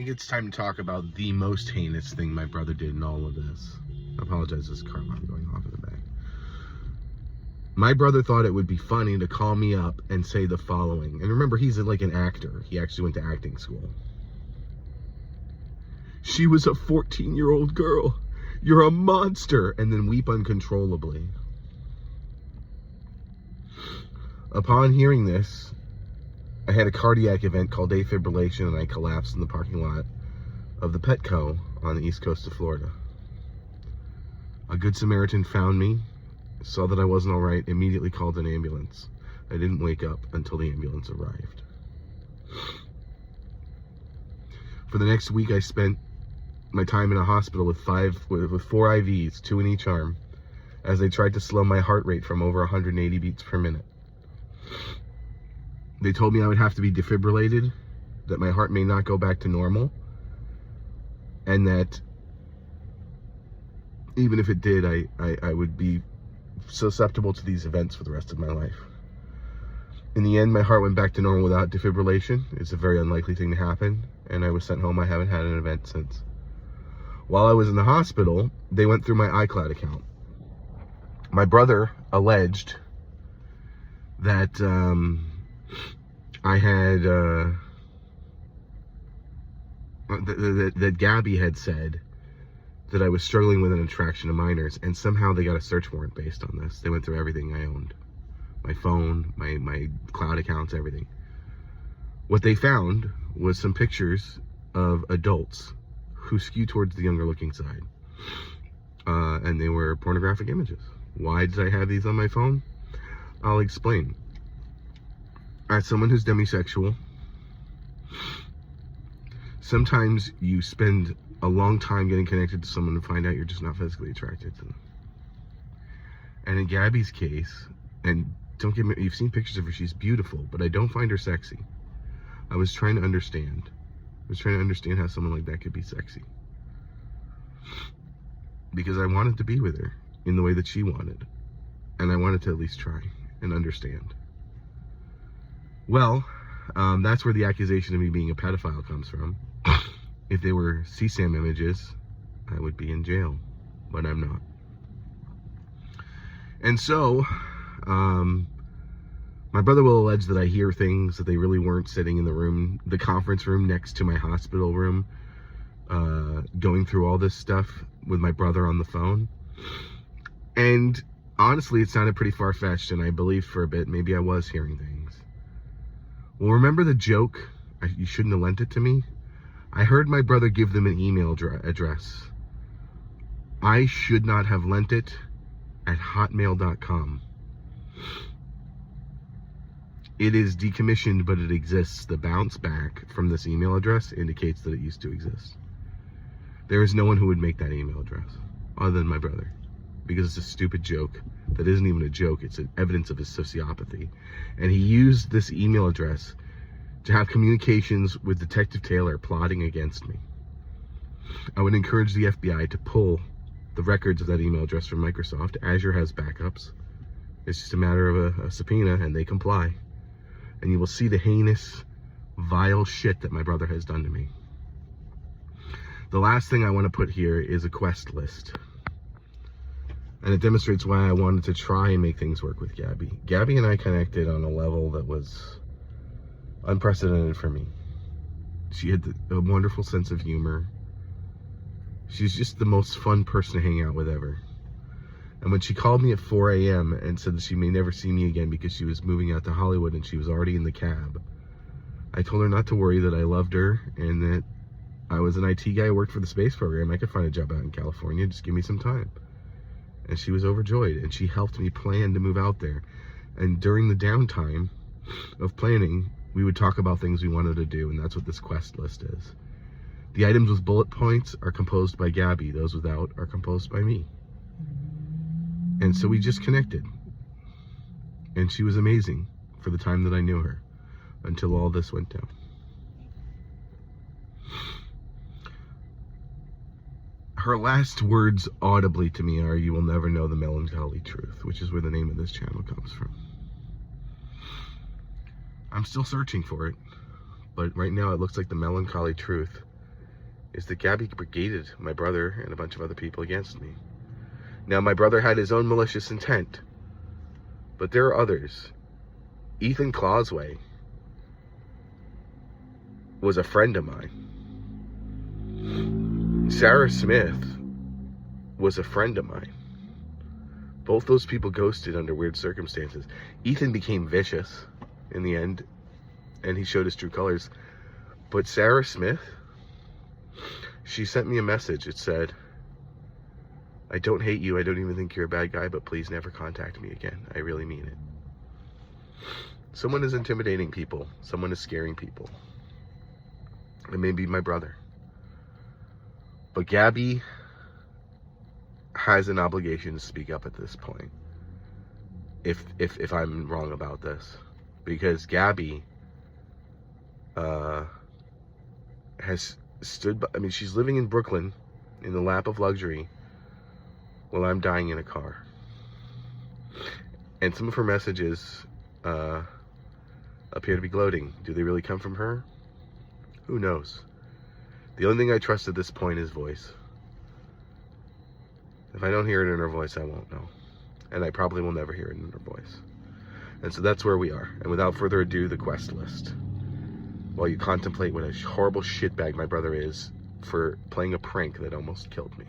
think it's time to talk about the most heinous thing my brother did in all of this. I apologize, this car alarm going off in the back. My brother thought it would be funny to call me up and say the following. And remember, he's like an actor. He actually went to acting school. "She was a 14-year-old girl. You're a monster," and then weep uncontrollably. Upon hearing this, I had a cardiac event called defibrillation, and I collapsed in the parking lot of the Petco on the east coast of Florida. A good Samaritan found me, saw that I wasn't all right, immediately called an ambulance. I didn't wake up until the ambulance arrived. For the next week, I spent my time in a hospital with 4 IVs, 2 in each arm, as they tried to slow my heart rate from over 180 beats per minute. They told me I would have to be defibrillated, that my heart may not go back to normal, and that even if it did, I would be susceptible to these events for the rest of my life. In the end, my heart went back to normal without defibrillation. It's a very unlikely thing to happen, and I was sent home. I haven't had an event since. While I was in the hospital, they went through my iCloud account. My brother alleged that I had that Gabby had said that I was struggling with an attraction to minors, and somehow they got a search warrant based on this. They went through everything I owned. My phone, my cloud accounts, everything. What they found was some pictures of adults who skew towards the younger looking side. And they were pornographic images. Why did I have these on my phone? I'll explain. As someone who's demisexual, sometimes you spend a long time getting connected to someone and find out you're just not physically attracted to them. And in Gabby's case, and don't get me, you've seen pictures of her, she's beautiful, but I don't find her sexy. I was trying to understand. I was trying to understand how someone like that could be sexy. Because I wanted to be with her in the way that she wanted. And I wanted to at least try and understand. Well, that's where the accusation of me being a pedophile comes from. If they were CSAM images, I would be in jail, but I'm not. And so, my brother will allege that I hear things that they really weren't sitting in the room, the conference room next to my hospital room, going through all this stuff with my brother on the phone. And honestly, it sounded pretty far-fetched, and I believed for a bit maybe I was hearing things. Well, remember the joke, "You shouldn't have lent it to me"? I heard my brother give them an email address. I should not have lent it at hotmail.com. It is decommissioned, but it exists. The bounce back from this email address indicates that it used to exist. There is no one who would make that email address other than my brother, because it's a stupid joke that isn't even a joke. It's an evidence of his sociopathy. And he used this email address to have communications with Detective Taylor plotting against me. I would encourage the FBI to pull the records of that email address from Microsoft. Azure has backups. It's just a matter of a subpoena, and they comply. And you will see the heinous, vile shit that my brother has done to me. The last thing I want to put here is a quest list. And it demonstrates why I wanted to try and make things work with Gabby. Gabby and I connected on a level that was unprecedented for me. She had a wonderful sense of humor. She's just the most fun person to hang out with ever. And when she called me at 4 a.m. and said that she may never see me again because she was moving out to Hollywood and she was already in the cab, I told her not to worry, that I loved her and that I was an IT guy who worked for the space program. I could find a job out in California. Just give me some time. And she was overjoyed, and she helped me plan to move out there. And during the downtime of planning, we would talk about things we wanted to do, and that's what this quest list is. The items with bullet points are composed by Gabby. Those without are composed by me. And so we just connected. And she was amazing for the time that I knew her, until all this went down. Her last words audibly to me are, "You will never know the melancholy truth," which is where the name of this channel comes from. I'm still searching for it, but right now it looks like the melancholy truth is that Gabby brigaded my brother and a bunch of other people against me. Now, my brother had his own malicious intent, but there are others. Ethan Clausway was a friend of mine. Sarah Smith was a friend of mine. Both those people ghosted under weird circumstances. Ethan became vicious in the end, and he showed his true colors. But Sarah Smith, she sent me a message. It said, I don't hate you. I don't even think you're a bad guy, but please never contact me again. I really mean it. Someone is intimidating people. Someone is scaring people. It may be my brother. But Gabby has an obligation to speak up at this point. If I'm wrong about this. Because Gabby has stood by, I mean, she's living in Brooklyn in the lap of luxury while I'm dying in a car. And some of her messages appear to be gloating. Do they really come from her? Who knows? The only thing I trust at this point is voice. If I don't hear it in her voice, I won't know. And I probably will never hear it in her voice. And so that's where we are. And without further ado, the quest list. While you contemplate what a horrible shitbag my brother is for playing a prank that almost killed me.